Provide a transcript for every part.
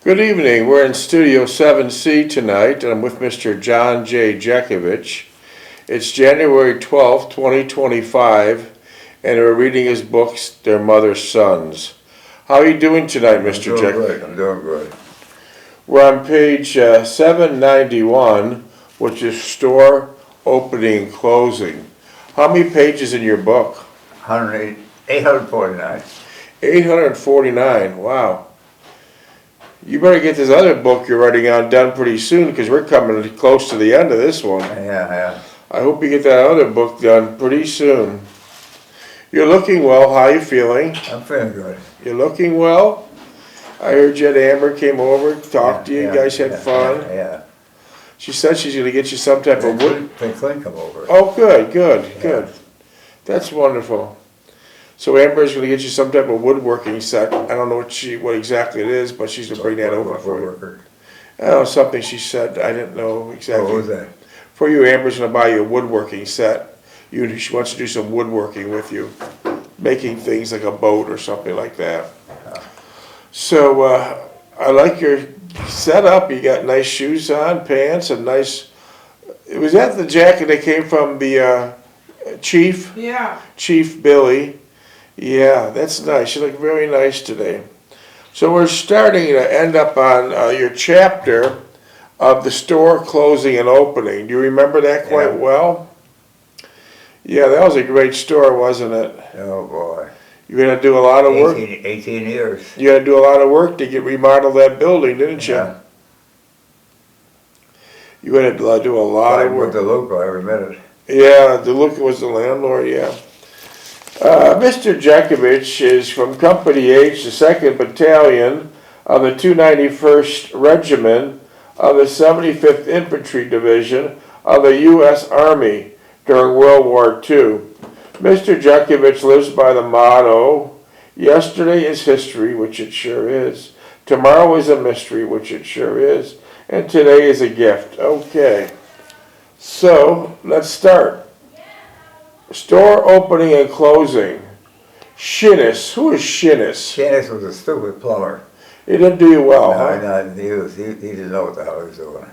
Good evening. We're in Studio 7C tonight, and I'm with Mr. John J. Jeckovich. It's January 12th, 2025, and we're reading his books, Their Mother's Sons. How are you doing tonight, Mr. Jeckovich? I'm doing great. We're on page 791, which is store opening and closing. How many pages in your book? 849. 849, wow. You better get this other book you're writing on done pretty soon, because we're coming close to the end of this one. Yeah. I hope you get that other book done pretty soon. You're looking well. How are you feeling? I'm feeling good. You're looking well? I heard Jet Amber came over, talked to you. You guys had fun. Yeah. She said she's going to get you some type of wood. Clean come over. Oh, good. That's wonderful. So Amber's going to get you some type of woodworking set. I don't know what exactly it is, but she's going to bring that over for you. Oh, something she said. I didn't know exactly. What was that? For you, Amber's going to buy you a woodworking set. She wants to do some woodworking with you, making things like a boat or something like that. So I like your setup. You got nice shoes on, pants, and nice. Was that the jacket that came from the chief? Yeah. Chief Billy. Yeah, that's nice. You look very nice today. So we're starting to end up on your chapter of the store closing and opening. Do you remember that quite well? Yeah, that was a great store, wasn't it? Oh boy. You had to do a lot of work. 18 years. You had to do a lot of work to remodel that building, didn't you? Yeah. You had to do a lot of work. With the local every minute. Yeah, DeLuca was the landlord, yeah. Mr. Jeckovich is from Company H, the 2nd Battalion of the 291st Regiment of the 75th Infantry Division of the U.S. Army during World War II. Mr. Jeckovich lives by the motto, yesterday is history, which it sure is. Tomorrow is a mystery, which it sure is. And today is a gift. Okay. So, let's start. Store opening and closing. Shinnis. Who is Shinnis? Shannis was a stupid plumber. He didn't do you well, huh? No, he didn't know what the hell he was doing.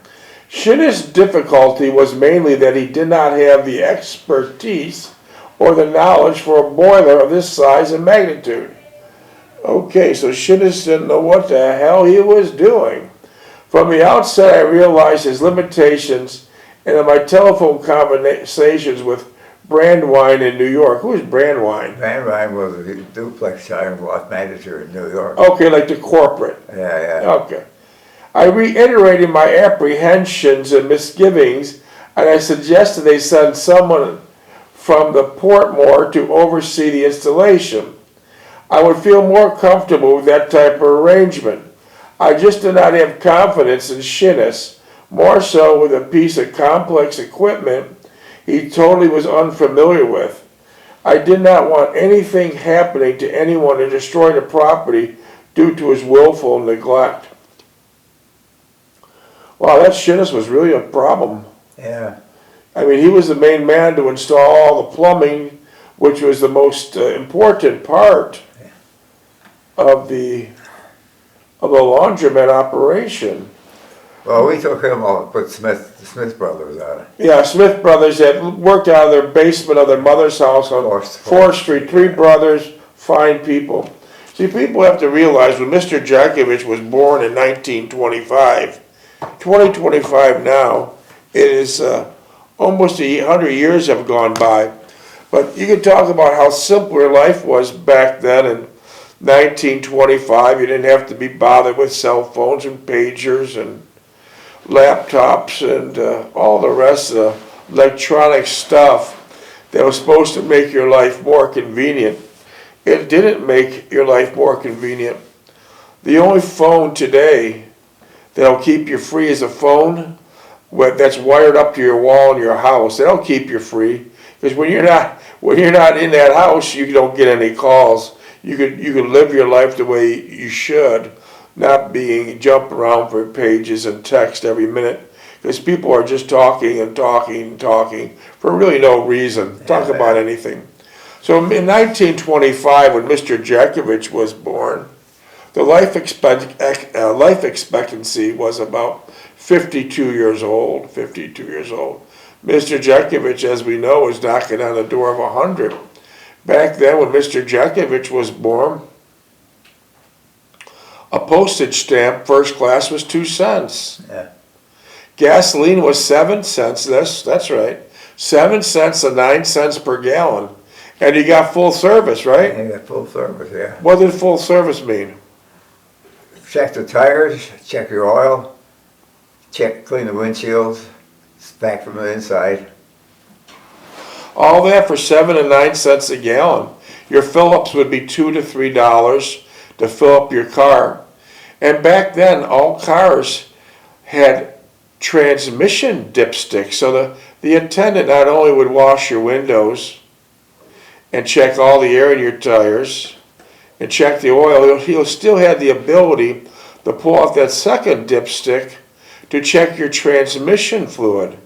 Shinnis' difficulty was mainly that he did not have the expertise or the knowledge for a boiler of this size and magnitude. Okay, so Shinnis didn't know what the hell he was doing. From the outset, I realized his limitations, and in my telephone conversations with Brandwine in New York. Who is Brandwine? Brandwine was a duplex child manager in New York. Okay, like the corporate. Yeah. Okay. I reiterated my apprehensions and misgivings, and I suggested they send someone from the Portmore to oversee the installation. I would feel more comfortable with that type of arrangement. I just did not have confidence in Shinnis, more so with a piece of complex equipment he totally was unfamiliar with. I did not want anything happening to anyone to destroy the property due to his willful neglect. Wow, that Shinnis was really a problem. Yeah. I mean, he was the main man to install all the plumbing, which was the most important part of the laundromat operation. Well, we took him off, put the Smith brothers on it. Yeah, Smith brothers had worked out of their basement of their mother's house on 4th Street. 3 brothers, fine people. See, people have to realize when Mr. Jeckovich was born in 1925, 2025 now, it is almost 100 years have gone by. But you can talk about how simpler life was back then in 1925. You didn't have to be bothered with cell phones and pagers and laptops and all the rest of the electronic stuff that was supposed to make your life more convenient. It didn't make your life more convenient. The only phone today that'll keep you free is a phone that's wired up to your wall in your house. That'll keep you free, because when you're not in that house, you don't get any calls. You could live your life the way you should, not jump around for pages and text every minute, because people are just talking for really no reason. Talk about anything. So in 1925, when Mr. Jeckovich was born, The life expectancy was about 52 years old, 52 years old. Mr. Jeckovich, as we know, was knocking on the door of 100. Back then, when Mr. Jeckovich was born, a postage stamp first class was 2 cents. Yeah. Gasoline was 7 cents, that's right. 7 cents to 9 cents per gallon. And you got full service, right? You got full service, yeah. What did full service mean? Check the tires, check your oil, clean the windshields, back from the inside. All that for 7 and 9 cents a gallon. Your fill-ups would be $2 to $3 to fill up your car. And back then, all cars had transmission dipsticks. So the attendant not only would wash your windows and check all the air in your tires and check the oil, he'll still have the ability to pull off that second dipstick to check your transmission fluid.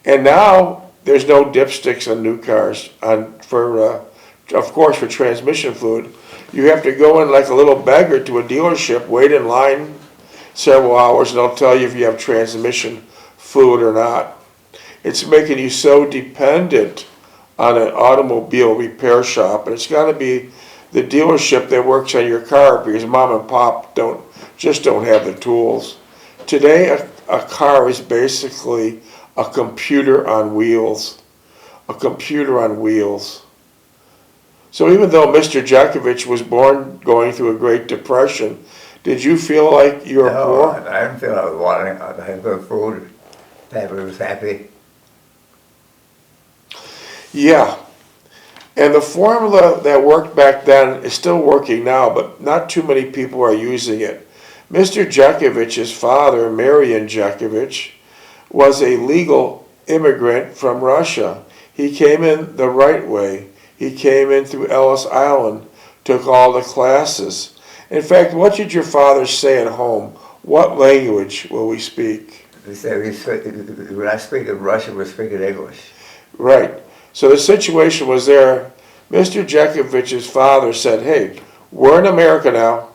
And now there's no dipsticks on new cars of course for transmission fluid. You have to go in like a little beggar to a dealership, wait in line several hours, and they'll tell you if you have transmission fluid or not. It's making you so dependent on an automobile repair shop, and it's got to be the dealership that works on your car because mom and pop don't have the tools. Today, a car is basically a computer on wheels. A computer on wheels. So even though Mr. Jeckovich was born going through a Great Depression, did you feel like you were poor? I didn't feel I was wanting. I had good food. Family was happy. Yeah. And the formula that worked back then is still working now, but not too many people are using it. Mr. Jeckovich's father, Marion Jeckovich, was a legal immigrant from Russia. He came in the right way. He came in through Ellis Island, took all the classes. In fact, what did your father say at home? What language will we speak? They say when I speak in Russian, we're speaking English. Right. So the situation was there. Mr. Jeckovich's father said, hey, we're in America now.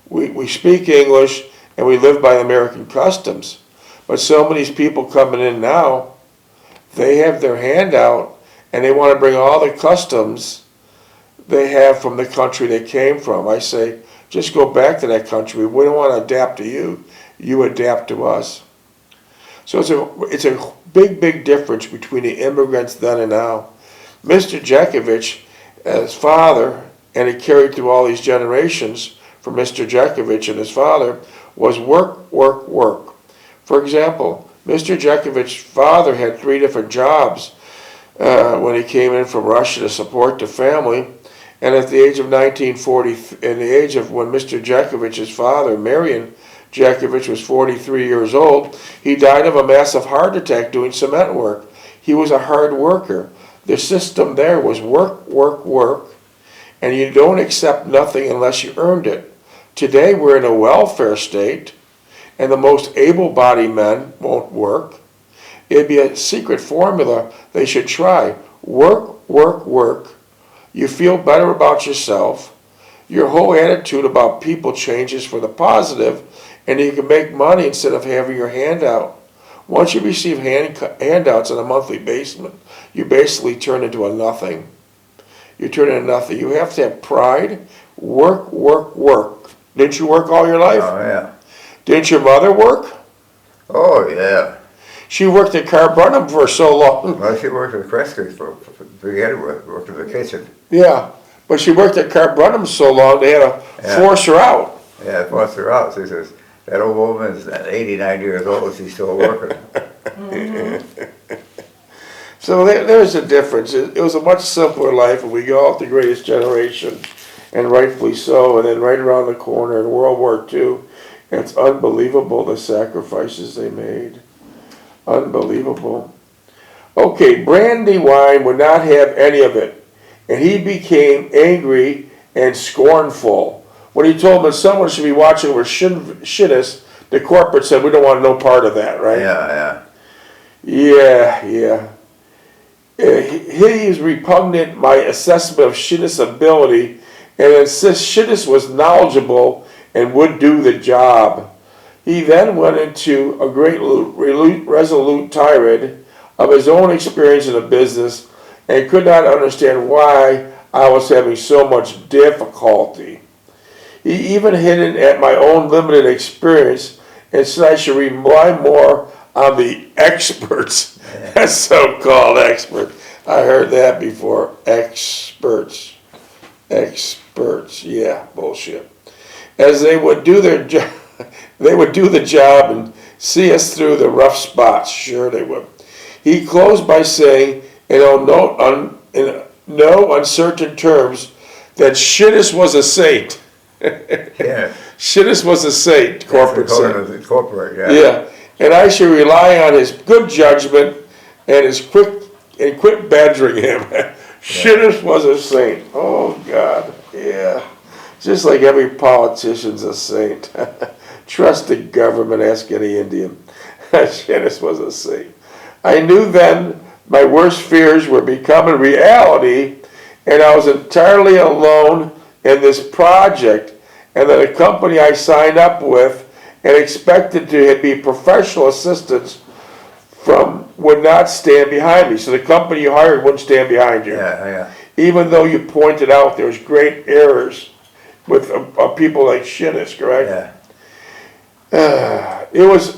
We speak English and we live by American customs. But so many people coming in now, they have their hand out and they want to bring all the customs they have from the country they came from. I say, just go back to that country. We don't want to adapt to you. You adapt to us. So it's a big, big difference between the immigrants then and now. Mr. Jeckovich, his father, and it carried through all these generations from Mr. Jeckovich and his father, was work, work, work. For example, Mr. Jeckovich's father had 3 different jobs when he came in from Russia to support the family. And at the age of 1940, in the age of when Mr. Jeckovich's father, Marion Jeckovich, was 43 years old, he died of a massive heart attack doing cement work. He was a hard worker. The system there was work, work, work, and you don't accept nothing unless you earned it. Today we're in a welfare state, and the most able-bodied men won't work. It'd be a secret formula they should try. Work, work, work. You feel better about yourself. Your whole attitude about people changes for the positive, and you can make money instead of having your hand out. Once you receive handouts on a monthly basis, you basically turn into a nothing. You turn into nothing. You have to have pride. Work, work, work. Didn't you work all your life? Oh, yeah. Didn't your mother work? Oh, yeah. She worked at Carbrunham for so long. Well, she worked at Kresge's for beginning with, worked in the kitchen. Yeah, but she worked at Carbrunham so long they had to force her out. Yeah, forced her out. She says, that old woman's 89 years old, she's still working. So there's a difference. It was a much simpler life, and we go out the greatest generation, and rightfully so. And then right around the corner in World War II, it's unbelievable the sacrifices they made. Unbelievable. Okay, Brandywine would not have any of it, and he became angry and scornful. When he told them someone should be watching over Shinnis, the corporate said, we don't want no part of that, right? Yeah. He is repugnant my assessment of Shinnis' ability and insists Shittis was knowledgeable and would do the job. He then went into a great resolute tirade of his own experience in the business and could not understand why I was having so much difficulty. He even hinted at my own limited experience and said I should rely more on the experts. That's so-called experts. I heard that before. Experts. Experts. Yeah, bullshit. As they would do their job, they would do the job and see us through the rough spots. Sure they would. He closed by saying, in no uncertain terms, that Shittis was a saint. Yeah. Shittis was a saint, corporate saint. Corporate, yeah. Yeah, and I should rely on his good judgment and quit badgering him. Shittis was a saint. Oh God, yeah. Just like every politician's a saint. Trust the government, ask any Indian. Shittis was a saint. I knew then my worst fears were becoming reality, and I was entirely alone in this project, and that a company I signed up with and expected to be professional assistants from would not stand behind me. So the company you hired wouldn't stand behind you. Yeah. Even though you pointed out there was great errors with people like Shittis, correct? Yeah. It was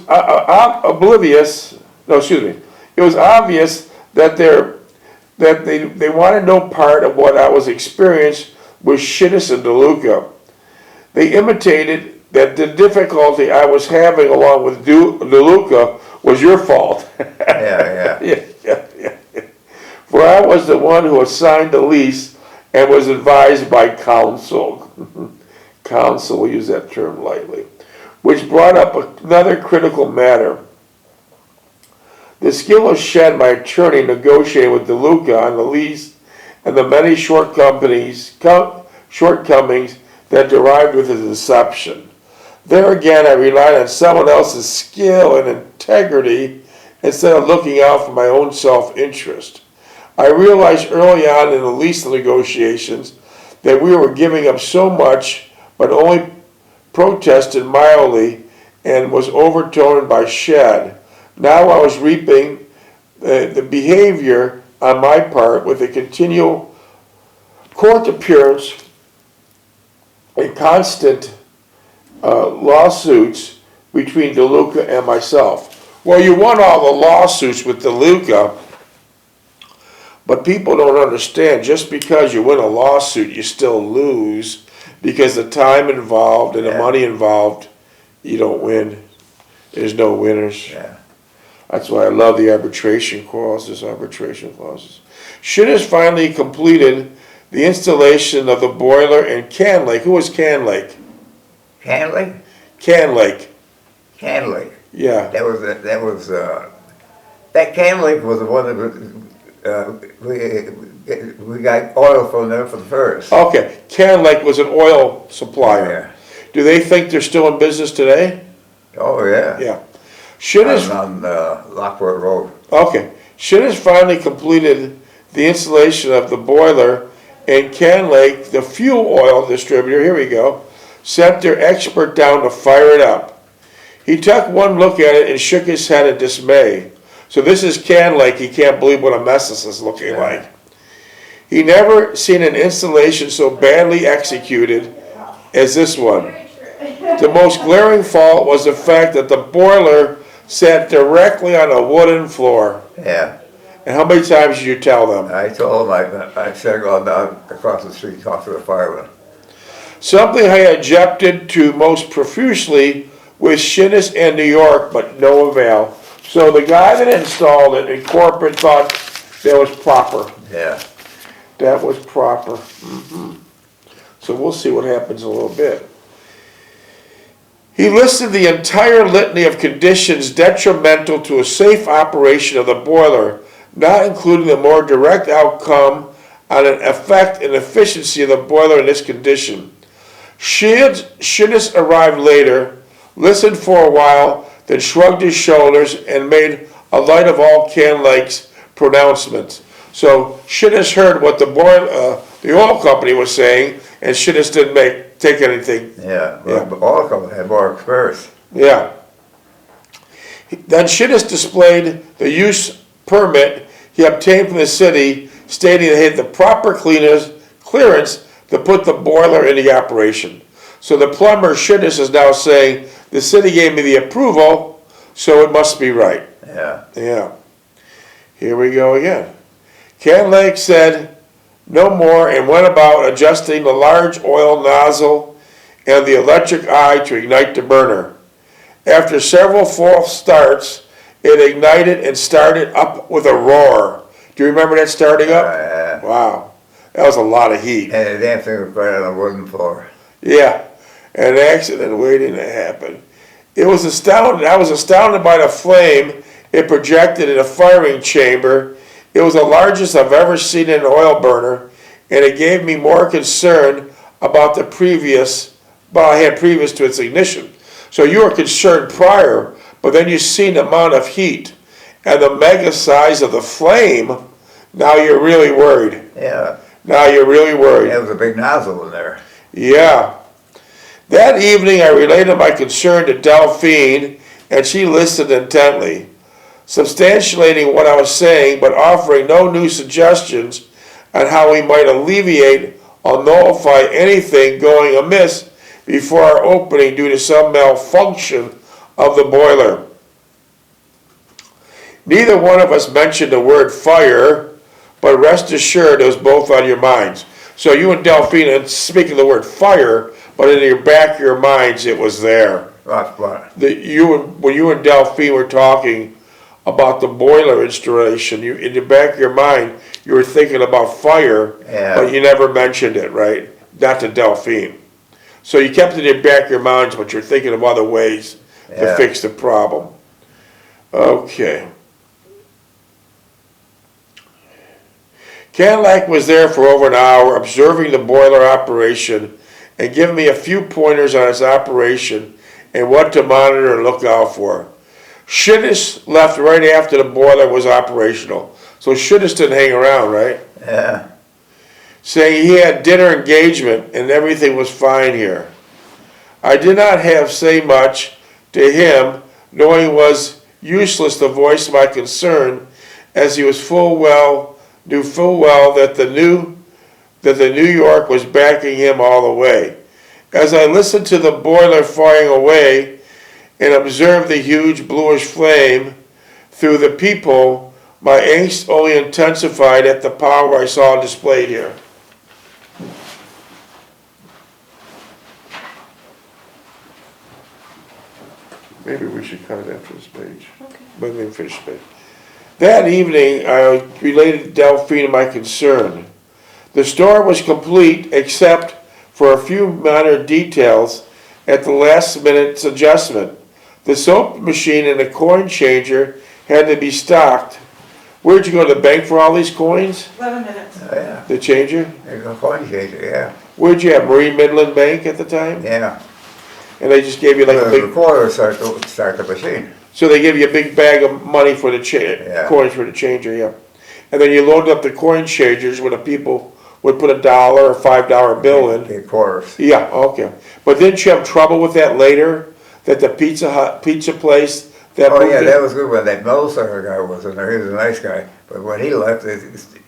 It was obvious that they wanted no part of what I was experiencing with Shittis and DeLuca. They imitated that the difficulty I was having along with DeLuca was your fault. Yeah. Yeah. For I was the one who assigned the lease and was advised by counsel. Counsel, we use that term lightly. Which brought up another critical matter. The skill of Shed, my attorney, negotiated with DeLuca on the lease and the many shortcomings that derived with his inception. There again, I relied on someone else's skill and integrity instead of looking out for my own self-interest. I realized early on in the lease negotiations that we were giving up so much, but only protested mildly and was overturned by Shed. Now I was reaping the behavior on my part with a continual court appearance and constant lawsuits between DeLuca and myself. Well, you won all the lawsuits with DeLuca, but people don't understand, just because you win a lawsuit, you still lose, because the time involved and the money involved, you don't win. There's no winners. Yeah. That's why I love the arbitration clauses. Shittis finally completed the installation of the boiler in Can Lake. Who was Can Lake? Can Lake? Can Lake. Can Lake. Yeah. That Can Lake was the one that we got oil from there for the first. Okay. Can Lake was an oil supplier. Yeah. Do they think they're still in business today? Oh yeah. Yeah. Shittis on Lockport Road. Okay. Shittis finally completed the installation of the boiler in Can Lake. The fuel oil distributor, here we go, sent their expert down to fire it up. He took one look at it and shook his head in dismay. So this is Can Lake. He can't believe what a mess this is looking like. He never seen an installation so badly executed as this one. The most glaring fault was the fact that the boiler sat directly on a wooden floor. Yeah. And how many times did you tell them? I told him I said go down across the street, talk to the fireman. Something I objected to most profusely with Shittis and New York, but no avail. So the guy that installed it in corporate thought that was proper. Yeah. That was proper. So we'll see what happens in a little bit. He listed the entire litany of conditions detrimental to a safe operation of the boiler, not including the more direct outcome on an effect and efficiency of the boiler in this condition. Shittis arrived later, listened for a while, then shrugged his shoulders and made a light of all Can Lake's pronouncements. So Shittis heard what the oil company was saying and Shittis didn't take anything. Yeah, Yeah. but all of them had more experience. Yeah. Then Shittis displayed the use permit he obtained from the city, stating that he had the proper clearance to put the boiler into operation. So the plumber Shittis is now saying, the city gave me the approval, so it must be right. Yeah. Yeah. Here we go again. Ken Lake said no more and went about adjusting the large oil nozzle and the electric eye to ignite the burner. After several false starts, it ignited and started up with a roar. Do you remember that starting up? Yeah. Wow. That was a lot of heat. And the damn thing was right on the wooden floor. Yeah. An accident waiting to happen. I was astounded by the flame it projected in a firing chamber. It was the largest I've ever seen in an oil burner, and it gave me more concern about I had previous to its ignition. So you were concerned prior, but then you seen the amount of heat and the mega size of the flame. Now you're really worried. Yeah. Now you're really worried. There was a big nozzle in there. Yeah. That evening I related my concern to Delphine, and she listened intently, substantiating what I was saying, but offering no new suggestions on how we might alleviate or nullify anything going amiss before our opening due to some malfunction of the boiler. Neither one of us mentioned the word fire, but rest assured it was both on your minds. So you and Delphine, speaking the word fire, but in your back of your minds it was there. What? When you and Delphine were talking about the boiler installation, in the back of your mind you were thinking about fire, Yeah. but you never mentioned it, right? Not to Delphine. So you kept it in the back of your minds, but you're thinking of other ways to Yeah. fix the problem. Okay. Cadillac was there for over an hour observing the boiler operation and giving me a few pointers on its operation and what to monitor and look out for. Shittis left right after the boiler was operational. So Shittis didn't hang around, right? Yeah. Saying he had dinner engagement and everything was fine here. I did not have say much to him, knowing it was useless to voice my concern, as he was knew full well that the New York was backing him all the way. As I listened to the boiler firing away and observed the huge bluish flame through the peephole, my angst only intensified at the power I saw displayed here. Maybe we should cut it after this page. Okay. Let me finish the page. That evening, I related to Delphine my concern. The store was complete except for a few minor details at the last minute's adjustment. The soap machine and the coin changer had to be stocked. Where'd you go to the bank for all these coins? 11 minutes. Oh, yeah. The changer? There's a coin changer, yeah. Where'd you have, Marine Midland Bank at the time? Yeah. And they just gave you like a The big, recorder start the machine. so they give you a big bag of money for the Yeah. coins for the changer, yeah. And then you load up the coin changers where the people would put $1 or $5 bill in. Big quarters. Yeah, okay. But didn't you have trouble with that later? That the pizza place that Oh, moved yeah, in? that was good when that motorcycle guy was in there. He was a nice guy. But when he left, the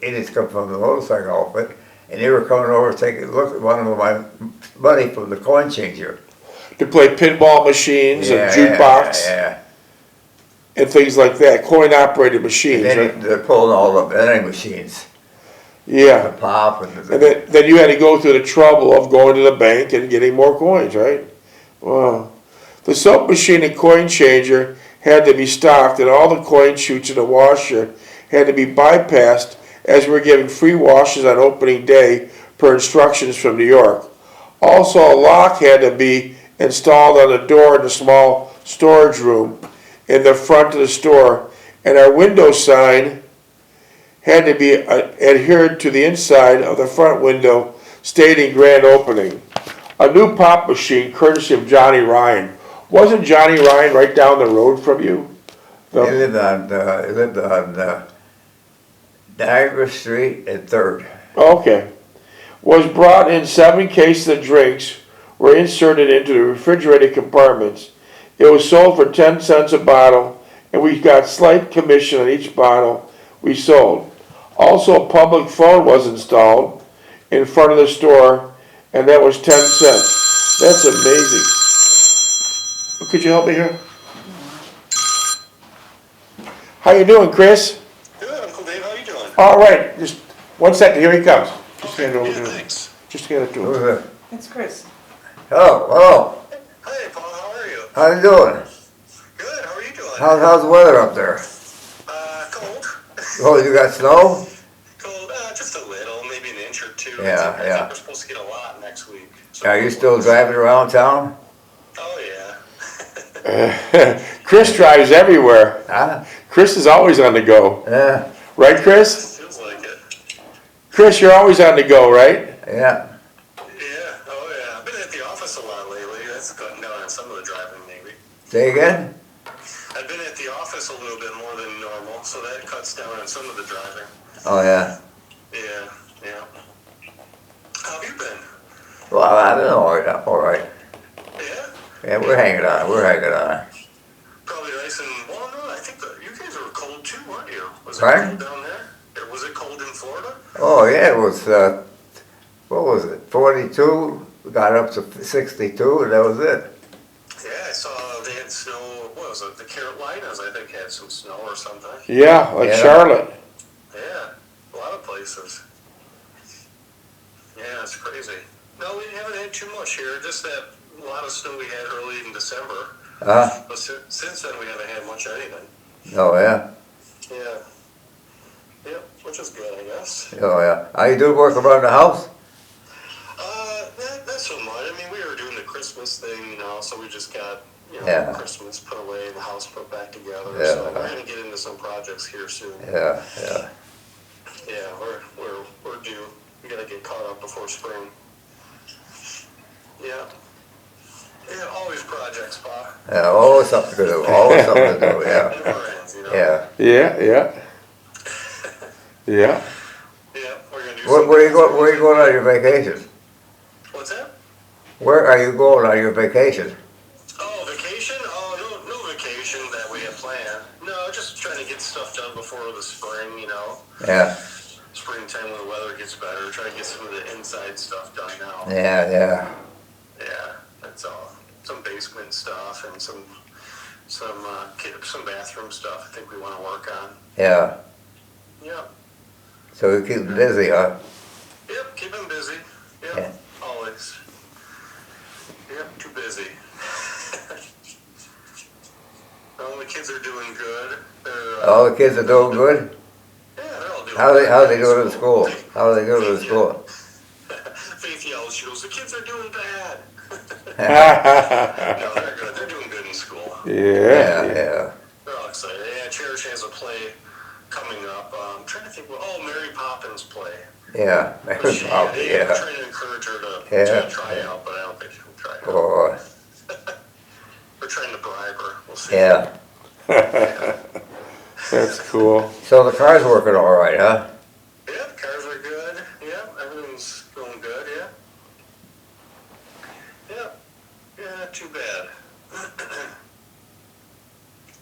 idiots come from the motorcycle outfit, and they were coming over to take a look at one of my money from the coin changer. To play pinball machines and jukebox Yeah. and things like that, coin-operated machines, And right? then they're pulling all the vending machines, Yeah. the pop and And then you had to go through the trouble of going to the bank and getting more coins, right? Wow. The soap machine and coin changer had to be stocked, and all the coin chutes in the washer had to be bypassed, as we were giving free washes on opening day per instructions from New York. Also, a lock had to be installed on the door in the small storage room in the front of the store, and our window sign had to be adhered to the inside of the front window stating grand opening. A new pop machine courtesy of Johnny Ryan. Wasn't Johnny Ryan right down the road from you? He lived on Diaper Street and 3rd. Okay. was brought in 7 cases of drinks were inserted into the refrigerated compartments. It was sold for 10 cents a bottle, and we got slight commission on each bottle we sold. Also, a public phone was installed in front of the store, and that was 10 cents. That's amazing. Could you help me here? How you doing, Chris? Good, Uncle Dave, how you doing? All right, just 1 second, here he comes. Just Okay, hand it over yeah, to him. thanks. Just hand it to him. Who's that? It's Chris. Hello, hello. Hey, Paul, how are you? How you doing? Good, how are you doing? How's the weather up there? Cold. Oh, you got snow? Cold, just a little, maybe an inch or two. Yeah, I yeah. think we're supposed to get a lot next week. So Are you still driving around town? Oh, yeah. Chris drives everywhere. Huh? Chris is always on the go. Yeah, Right, Chris? Feels like it. Chris, you're always on the go, right? yeah. Yeah, oh, yeah. I've been at the office a lot lately. That's cutting down on some of the driving, maybe. Say again? I've been at the office a little bit more than normal, so that cuts down on some of the driving. Oh, yeah. Yeah, yeah. How have you been? Well, I've been all right. I'm all right. Yeah? Yeah, we're hanging on. We're hanging on. Probably nice and, well, no, I think that you guys were cold too, weren't you? Was it Pardon? cold down there? Or was it cold in Florida? Oh, yeah, it was, what was it, 42, we got up to 62, and that was it. Yeah, I saw they had snow, what was it, the Carolinas, I think, had some snow or something. Yeah, like Yeah. Charlotte. Yeah, a lot of places. Yeah, it's crazy. No, we haven't had too much here, just that a lot of snow we had early in December. But since then, we haven't had much of anything. Oh, yeah. Yeah. Yeah, which is good, I guess. Oh, yeah. How you doing work around the house? Not so much. I mean, we were doing the Christmas thing, you know, so we just got, you know, Yeah. Christmas put away and the house put back together. Yeah. So we're gonna get into some projects here soon. Yeah, yeah. Yeah, we're due. We gotta get caught up before spring. Yeah. Yeah, always projects, Pa. Yeah, always something to do. Always something to do, yeah. Never ends, you know. Yeah. Yeah, yeah. Yeah. Yeah, we're gonna do. Where you going on your vacation? What's that? Where are you going on your vacation? Oh, vacation? Oh, no vacation that we have planned. No, just trying to get stuff done before the spring, you know. Yeah, Springtime when the weather gets better, try to get some of the inside stuff done now. yeah, yeah. Yeah, that's all. Some basement stuff and some bathroom stuff I think we want to work on. Yeah. Yep. So you keep busy, huh? Yep, keep them busy. Yep, Yeah. always. Yep, too busy. Well, the kids are doing good. They're, All the kids are doing good? yeah, they're all doing How good. they doing in school? How are they doing in school? Faith yells, she goes, the kids are doing bad. Yeah, No, they're good. They're doing good in school. Yeah, yeah. They're all excited. Yeah, Cherish has a play coming up. I'm trying to think. Mary Poppins play. Yeah, But probably, I'm yeah. trying to encourage her to Yeah. try out, but I don't think she'll try out. Oh, We're trying to bribe her. We'll see. yeah. that's cool. So the car's working all right, huh? Yeah, the cars are good. Yeah, everything's going good. Yeah. Yeah. Yeah, not too bad.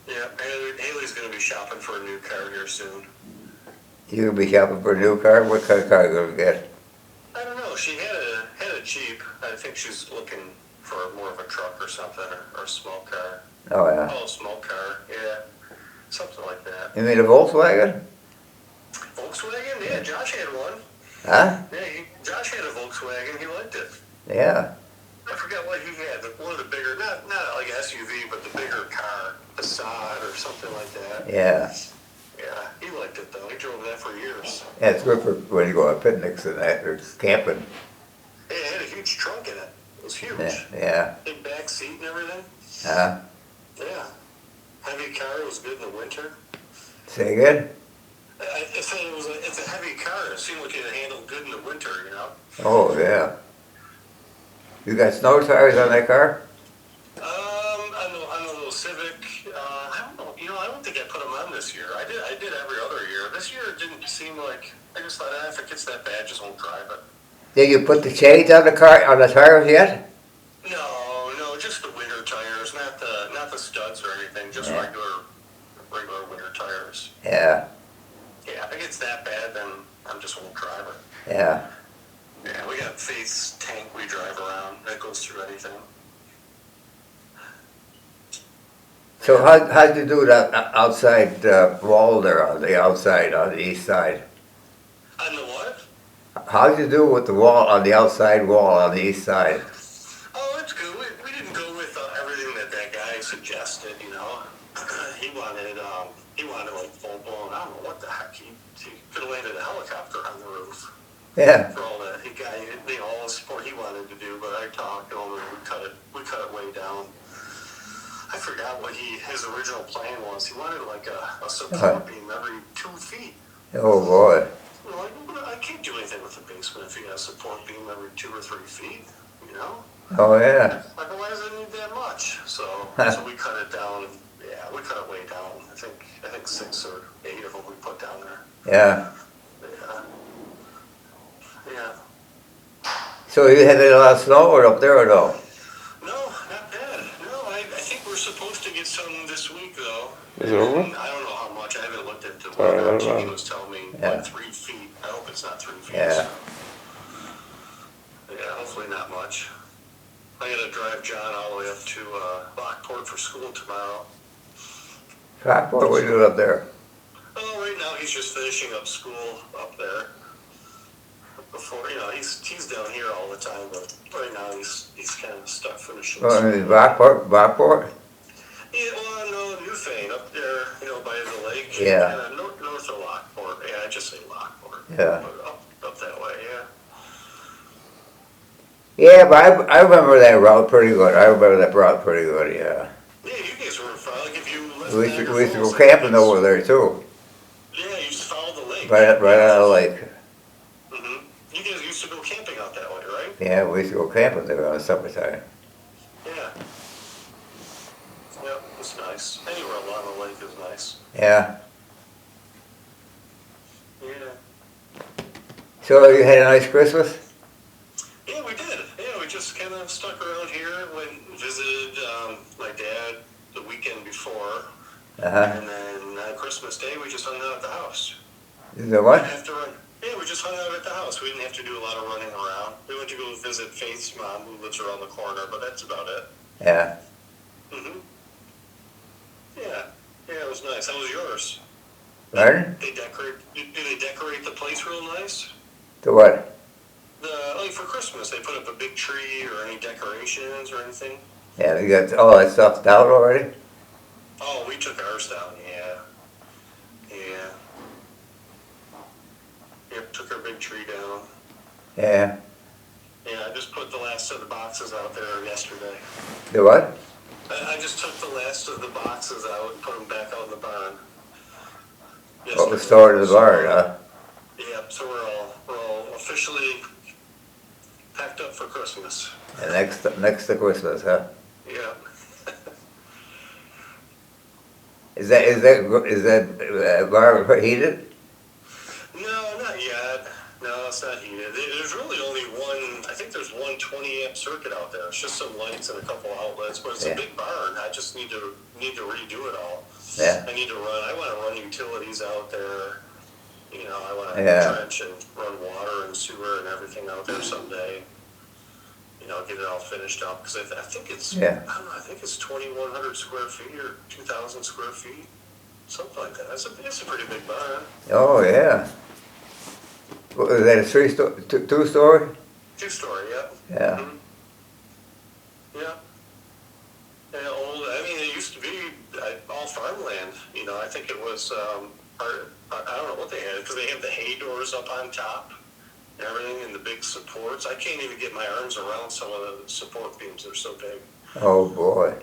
Yeah, Haley's going to be shopping for a new car here soon. You gonna be shopping for a new car? What kind of car you gonna get? I don't know. She had a Jeep. I think she's looking for more of a truck or something, or a small car. Oh, yeah. Oh, small car. Yeah, something like that. You mean a Volkswagen? Volkswagen? Yeah, Josh had one. Huh? Yeah, Josh had a Volkswagen. He liked it. Yeah. I forgot what he had. One of the bigger, not like SUV, but the bigger car, Passat or something like that. Yeah. Yeah, he liked it though. He drove that for years. Yeah, it's good for when you go on picnics and that, or camping. Yeah, it had a huge trunk in it. It was huge. Yeah. Big back seat and everything. Huh? Yeah. Heavy car. It was good in the winter. Say again? I said it's a heavy car. It seemed like it handled good in the winter, you know. Oh, yeah. You got snow tires on that car? On the little Civic, I don't know. You know, I don't think I put them on this year. I did every other year. This year it didn't seem like. I just thought, if it gets that bad, just won't drive it. Did you put the shades on the car, on the tires yet? No, just the winter tires, not the studs or anything, just Yeah. regular winter tires. Yeah, Yeah, if it gets that bad, then I just won't drive it. yeah. Yeah, we got Faith's tank we drive around that goes through anything. So how'd you do that outside wall there on the outside, on the east side? On the what? How'd you do with the wall, on the outside wall on the east side? Oh, it's good. We didn't go with everything that guy suggested, you know. He wanted like full blown, I don't know what the heck. He could have landed a helicopter on the roof. Yeah, For all that, all the support he wanted to do, but I talked to him and we cut it way down. I forgot what his original plan was. He wanted like a support beam every 2 feet. oh boy. We're like, well, I can't do anything with the basement if you got a support beam every 2 or 3 feet, you know? Oh yeah. Like, why does it need that much? So we cut it down. Yeah, we cut it way down. I think 6 or 8 of them we put down there. Yeah. Yeah. So you had a lot of snow or up there or no? No, not bad. No, I think we're supposed to get some this week, though. Is it over? I don't know how much. I haven't looked into All right, I what don't Jimmy know. was telling me. Yeah. Like 3 feet. I hope it's not 3 feet. Yeah. Yeah, hopefully not much. I gotta drive John all the way up to Lockport for school tomorrow. What we do up there? Oh, right now he's just finishing up school up there. Before, you know, he's down here all the time, but right now he's kind of stuck finishing Oh, school. in Rockport? Yeah, well, no, Newfane up there, you know, by the lake. Yeah. Kind of north of Lockport. Yeah, I just say Lockport. Yeah. But up that way, yeah. Yeah, but I remember that route pretty good. I remember that route pretty good, yeah. Yeah, you guys were fine. Like if you lived We in used Niagara to go Falls, camping over there too, Yeah, you just follow the lake. right out of the lake. Mm-hmm. You guys used to go camping out that way, right? Yeah, we used to go camping there on the summertime. Yeah. Yep, it's nice. Anywhere along the lake is nice. Yeah. Yeah. So you had a nice Christmas? Yeah, we did. Yeah, we just kind of stuck around here, went and visited my dad the weekend before, Uh-huh. and then Christmas Day we just hung out at the house. Is that We what? didn't have to run. Yeah, we just hung out at the house. We didn't have to do a lot of running around. We went to go visit Faith's mom, who lives around the corner, but that's about it. Yeah. Mhm. Yeah. Yeah, it was nice. How was yours? Pardon? They decorate. Do they decorate the place real nice? To what? Like for Christmas, they put up a big tree or any decorations or anything. Yeah, you got all that stuff down already? Oh, we took ours down. Yeah. Yeah. Yep, took our big tree down. Yeah. Yeah, I just put the last of the boxes out there yesterday. The what? I just took the last of the boxes out and put them back out in the barn. Oh, the store to the barn, huh? Yep, so we're all officially packed up for Christmas. And next to Christmas, huh? Yeah. Is that bar heated? No, not yet. No, it's not heated. There's really only one, I think there's one 20 amp circuit out there. It's just some lights and a couple outlets, but it's Yeah. a big barn. I just need to redo it all. Yeah. I want to run utilities out there. You know, I want to Yeah. trench and run water and sewer and everything out there someday. You know, get it all finished up because I think it's, Yeah. I don't know, I think it's 2,100 square feet or 2,000 square feet. Something like that. It's a pretty big barn. Oh, yeah. Well, is that a two-story? 2-story, yep. Yeah. Mhm. Yeah. Yeah, old. I mean, it used to be all farmland. You know, I think it was. I don't know what they had because they have the hay doors up on top and everything, and the big supports. I can't even get my arms around some of the support beams. They're so big. Oh, boy.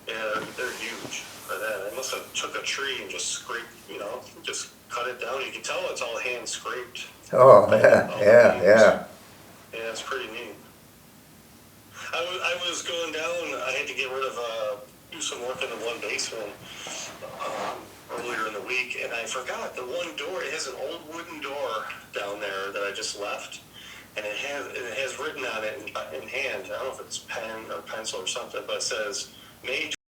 Yeah, they're huge. But they must have took a tree and just scraped. You know, just cut it down. You can tell it's all hand scraped. Oh, yeah. Yeah, it's pretty neat. I was going down, I had to get rid of, do some work in the one basement earlier in the week, and I forgot the one door, it has an old wooden door down there that I just left, and it has written on it in hand. I don't know if it's pen or pencil or something, but it says May